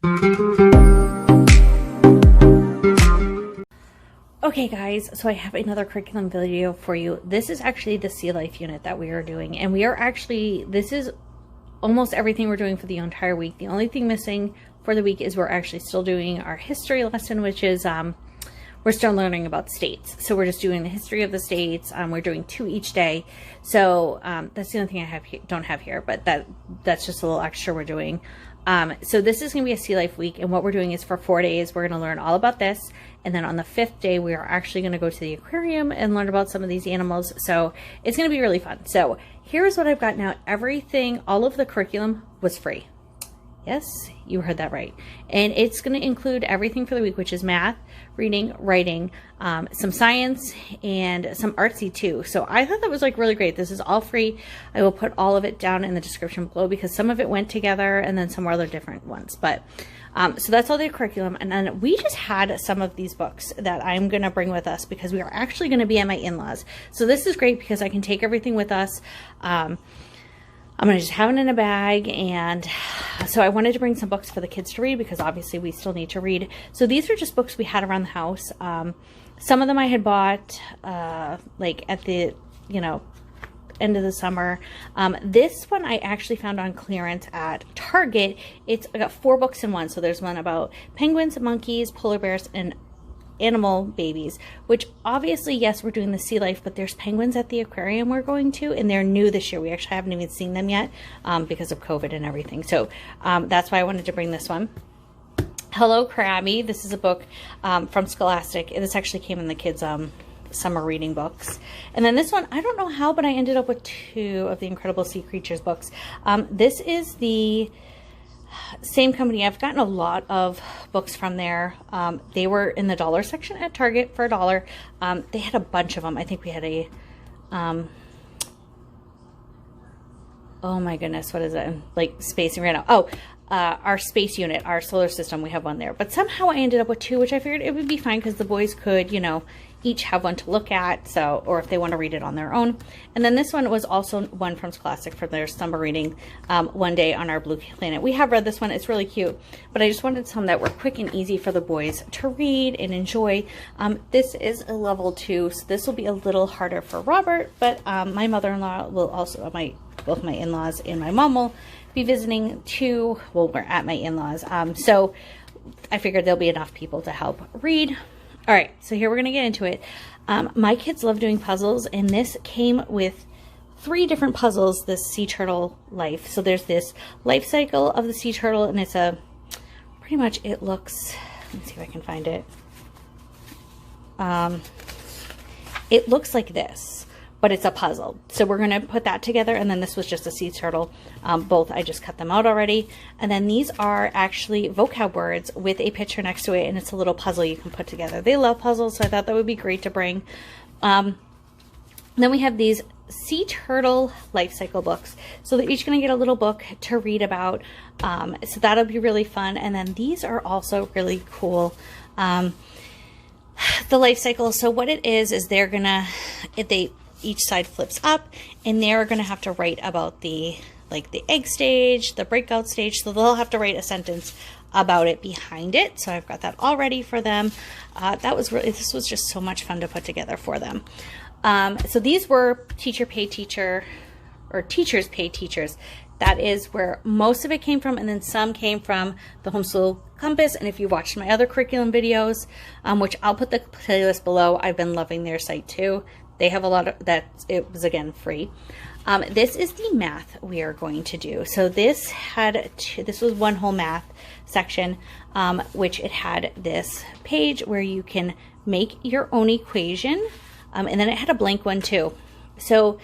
Okay guys, so I have another curriculum video for you. This is actually the Sea Life unit that we are doing, and we are actually, this is almost everything we're doing for the entire week. The only thing missing for the week is we're actually still doing our history lesson, which is we're still learning about states. So we're just doing the history of the states. We're doing 2 each day. So that's the only thing I don't have here, but that's just a little extra we're doing. So this is going to be a Sea Life week, and what we're doing is for 4 days, we're going to learn all about this. And then on the 5th day, we are actually going to go to the aquarium and learn about some of these animals. So it's going to be really fun. So here's what I've got now. Everything, all of the curriculum was free. Yes, you heard that right. And it's going to include everything for the week, which is math, reading, writing, some science, and some artsy too. So I thought that was like really great. This is all free. I will put all of it down in the description below because some of it went together and then some other different ones. But so that's all the curriculum. And then we just had some of these books that I'm going to bring with us because we are actually going to be at my in-laws. So this is great because I can take everything with us. I'm going to just have it in a bag, and so I wanted to bring some books for the kids to read because obviously we still need to read. So these are just books we had around the house. Some of them I had bought like at the, end of the summer. This one I actually found on clearance at Target. I got 4 books in one. So there's one about penguins, monkeys, polar bears, and animal babies, which obviously, yes, we're doing the Sea Life, but there's penguins at the aquarium we're going to, and they're new this year. We actually haven't even seen them yet because of COVID and everything. So that's why I wanted to bring this one. Hello, Crabby. This is a book from Scholastic. This actually came in the kids' summer reading books. And then this one, I don't know how, but I ended up with 2 of the Incredible Sea Creatures books. This is the same company. I've gotten a lot of books from there. They were in the dollar section at Target for $1. They had a bunch of them. I think we had a oh my goodness, what is it? I'm like spacing right now. Oh, our space unit, our solar system, we have one there. But somehow I ended up with 2, which I figured it would be fine because the boys could, each have one to look at, so, or if they want to read it on their own. And then this one was also one from Scholastic for their summer reading, One Day on Our Blue Planet. We have read this one. It's really cute, but I just wanted some that were quick and easy for the boys to read and enjoy. This is a level 2, so this will be a little harder for Robert, but my mother-in-law will also, both my in-laws and my mom will be visiting too. Well, we're at my in-laws, so I figured there'll be enough people to help read. All right, so here we're going to get into it. My kids love doing puzzles, and this came with 3 different puzzles, this sea turtle life. So there's this life cycle of the sea turtle, and it's pretty much, it looks, let me see if I can find it. It looks like this, but it's a puzzle. So we're going to put that together, and then this was just a sea turtle. Both, I just cut them out already. And then these are actually vocab words with a picture next to it, and it's a little puzzle you can put together. They love puzzles, so I thought that would be great to bring. Then we have these sea turtle life cycle books. So they're each going to get a little book to read about. So that'll be really fun. And then these are also really cool. The life cycle. So what it is they're going to, each side flips up, and they're going to have to write about the egg stage, the breakout stage. So they'll have to write a sentence about it behind it. So I've got that all ready for them. This was just so much fun to put together for them. So these were teacher pay teacher, or teachers pay teachers. That is where most of it came from, and then some came from the Homeschool Compass. And if you watched my other curriculum videos, which I'll put the playlist below, I've been loving their site too. They have a lot of that. It was, again, free. This is the math we are going to do. So this was one whole math section, which it had this page where you can make your own equation. And then it had a blank one too. So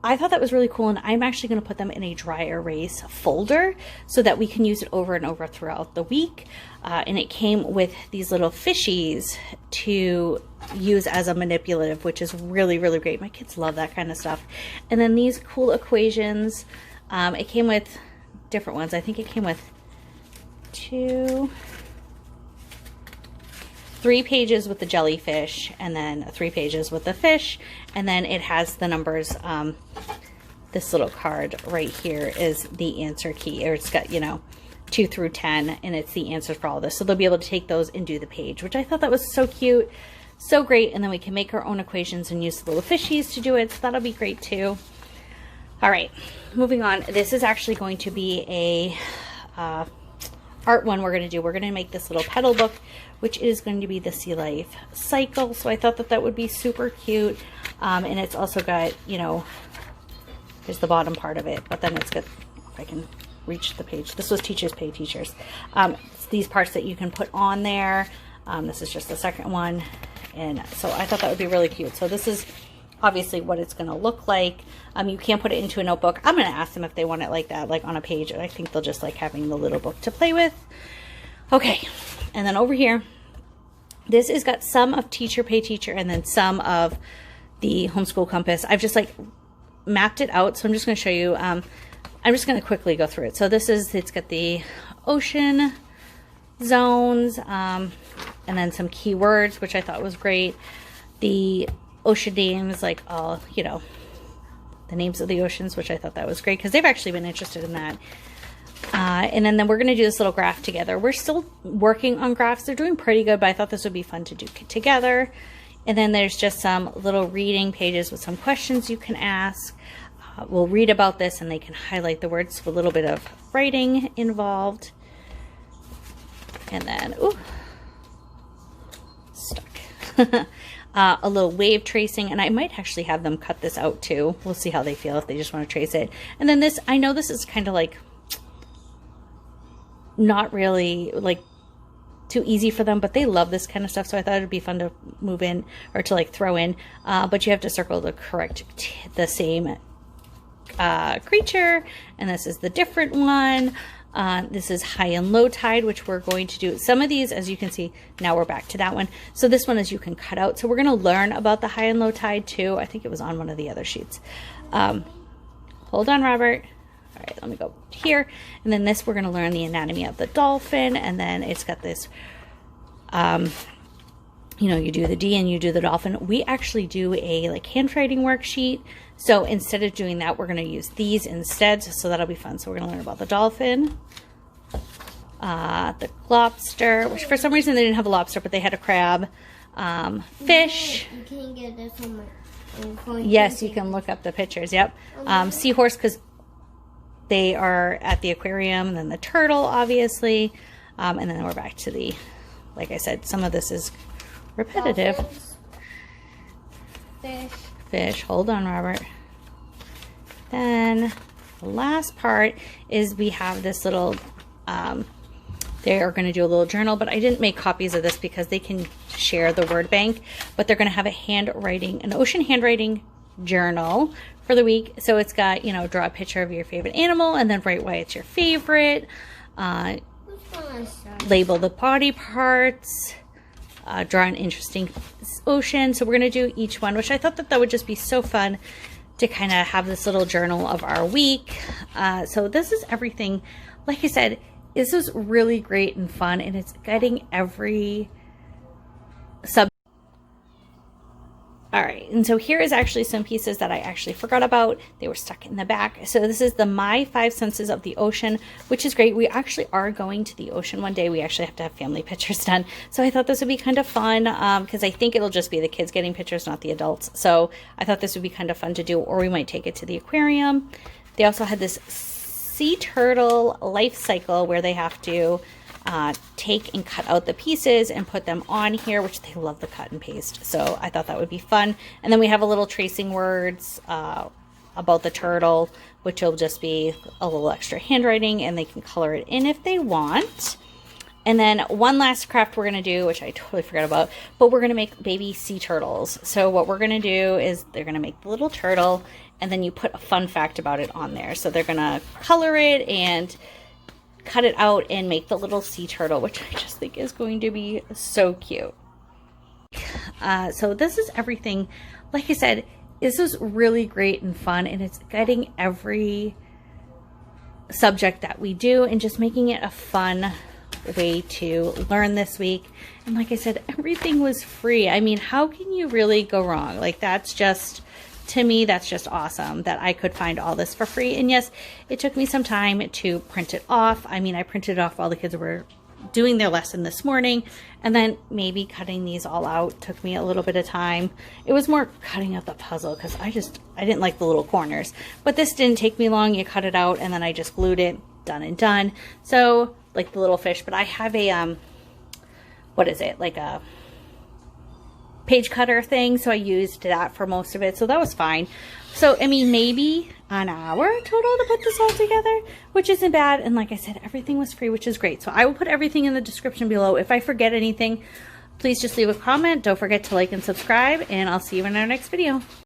I thought that was really cool, and I'm actually going to put them in a dry erase folder so that we can use it over and over throughout the week. And it came with these little fishies to use as a manipulative, which is really, really great. My kids love that kind of stuff. And then these cool equations. It came with different ones. I think it came with 3 pages with the jellyfish, and then 3 pages with the fish, and then it has the numbers. This little card right here is the answer key, or it's got, 2 through 10, and it's the answers for all this. So they'll be able to take those and do the page, which I thought that was so cute, so great. And then we can make our own equations and use the little fishies to do it. So that'll be great too. All right, moving on. This is actually going to be a art one we're going to do. We're going to make this little pedal book, which is going to be the Sea Life cycle. So I thought that that would be super cute. And it's also got, you know, here's the bottom part of it, but then it's got, if I can reach the page, this was Teachers Pay Teachers. It's these parts that you can put on there. This is just the second one. And so I thought that would be really cute. So this is obviously what it's going to look like. You can't put it into a notebook. I'm going to ask them if they want it like that, like on a page. I think they'll just like having the little book to play with. Okay. And then over here, this has got some of Teacher Pay Teacher and then some of the Homeschool Compass. I've just like mapped it out. So I'm just going to show you. I'm just going to quickly go through it. So this is, it's got the ocean zones, and then some keywords, which I thought was great. The ocean names, like all, you know, the names of the oceans, which I thought that was great because they've actually been interested in that. And then we're going to do this little graph together. We're still working on graphs. They're doing pretty good, but I thought this would be fun to do together. And then there's just some little reading pages with some questions you can ask. We'll read about this and they can highlight the words with a little bit of writing involved. And then, ooh, stuck. A little wave tracing, and I might actually have them cut this out too. We'll see how they feel if they just want to trace it. And then this, I know this is kind of like not really like too easy for them, but they love this kind of stuff, so I thought it'd be fun to move in or to like throw in. But you have to circle the correct, the same creature, and this is the different one. This is high and low tide, which we're going to do. Some of these, as you can see, now we're back to that one. So this one is you can cut out. So we're going to learn about the high and low tide too. I think it was on one of the other sheets. Hold on, Robert. All right, let me go here. And then this, we're going to learn the anatomy of the dolphin. And then it's got this, you know, you do the D and you do the dolphin. We actually do a like handwriting worksheet. So instead of doing that, we're going to use these instead. So that'll be fun. So we're going to learn about the dolphin, the lobster, which for some reason they didn't have a lobster, but they had a crab, fish. You can get this on my phone. Yes, you can look up the pictures. Yep. Seahorse, because they are at the aquarium, and then the turtle, obviously. And then we're back to the, like I said, some of this is repetitive. Dolphins. Fish. Fish. Hold on, Robert. Then the last part is we have this little, they are going to do a little journal, but I didn't make copies of this because they can share the word bank, but they're going to have a handwriting, an ocean handwriting journal for the week. So it's got, you know, draw a picture of your favorite animal and then write why it's your favorite. Label the body parts. Draw an interesting ocean. So we're going to do each one, which I thought that that would just be so fun to kind of have this little journal of our week. So this is everything. Like I said, this is really great and fun, and it's guiding every sub. All right, and so here is actually some pieces that I actually forgot about. They were stuck in the back. So this is the My 5 Senses of the Ocean, which is great. We actually are going to the ocean one day. We actually have to have family pictures done. So I thought this would be kind of fun because I think it'll just be the kids getting pictures, not the adults. So I thought this would be kind of fun to do, or we might take it to the aquarium. They also had this sea turtle life cycle where they have to take and cut out the pieces and put them on here, which they love the cut and paste. So I thought that would be fun. And then we have a little tracing words about the turtle, which will just be a little extra handwriting, and they can color it in if they want. And then one last craft we're going to do, which I totally forgot about, but we're going to make baby sea turtles. So what we're going to do is they're going to make the little turtle, and then you put a fun fact about it on there. So they're going to color it and cut it out and make the little sea turtle, which I just think is going to be so cute. So this is everything. Like I said, this is really great and fun, and it's guiding every subject that we do and just making it a fun way to learn this week. And like I said, everything was free. I mean, how can you really go wrong? Like, that's just to me, that's just awesome that I could find all this for free. And yes, it took me some time to print it off. I mean, I printed it off while the kids were doing their lesson this morning, and then maybe cutting these all out took me a little bit of time. It was more cutting out the puzzle because I didn't like the little corners, but this didn't take me long. You cut it out and then I just glued it, done and done. So like the little fish, but I have a what is it, like a page cutter thing, so I used that for most of it, so that was fine. So I mean, maybe an hour total to put this all together, which isn't bad. And like I said, everything was free, which is great. So I will put everything in the description below. If I forget anything, please just leave a comment. Don't forget to like and subscribe, and I'll see you in our next video.